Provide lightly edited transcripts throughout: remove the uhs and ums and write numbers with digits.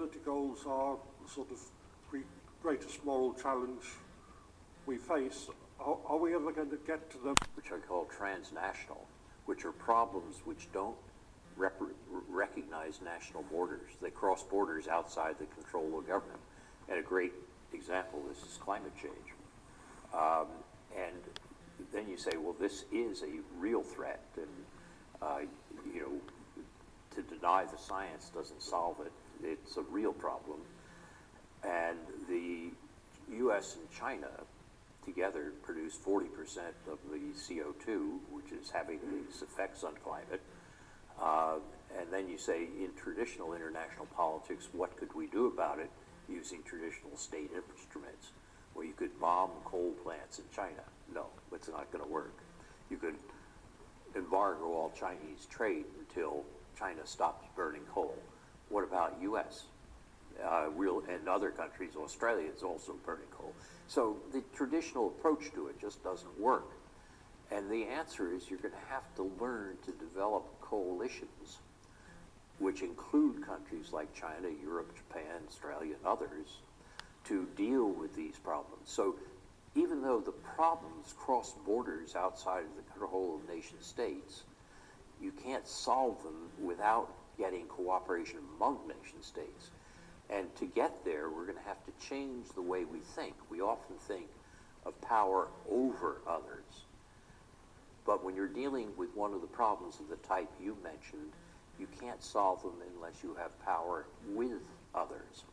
2030 goals are the sort of greatest moral challenge we face. Are we ever going to get to them? Which I call transnational, which are problems which don't recognize national borders. They cross borders outside the control of government. And a great example of this is climate change. And then you say, well, this is a real threat, and you know, to deny the science doesn't solve it. It's a real problem. And the U.S. and China together produce 40% of the CO2, which is having these effects on climate. And then you say, in traditional international politics, what could we do about it using traditional state instruments? Well, you could bomb coal plants in China. No, it's not going to work. You could embargo all Chinese trade until China stops burning coal. What about U.S.? And other countries? Australia is also burning coal. So the traditional approach to it just doesn't work. And the answer is you're going to have to learn to develop coalitions, which include countries like China, Europe, Japan, Australia, and others, to deal with these problems. So even though the problems cross borders outside of the control of nation states, you can't solve them without getting cooperation among nation states. And to get there, we're going to have to change the way we think. We often think of power over others. But when you're dealing with one of the problems of the type you mentioned, you can't solve them unless you have power with others.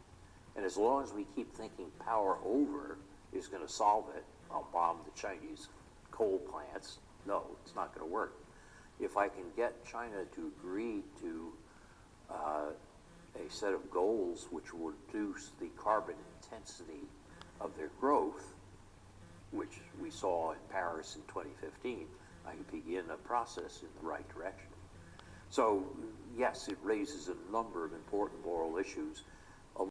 And as long as we keep thinking power over is going to solve it, I'll bomb the Chinese coal plants. No, it's not going to work. If I can get China to agree to a set of goals which will reduce the carbon intensity of their growth, which we saw in Paris in 2015, I can begin a process in the right direction. So, yes, it raises a number of important moral issues,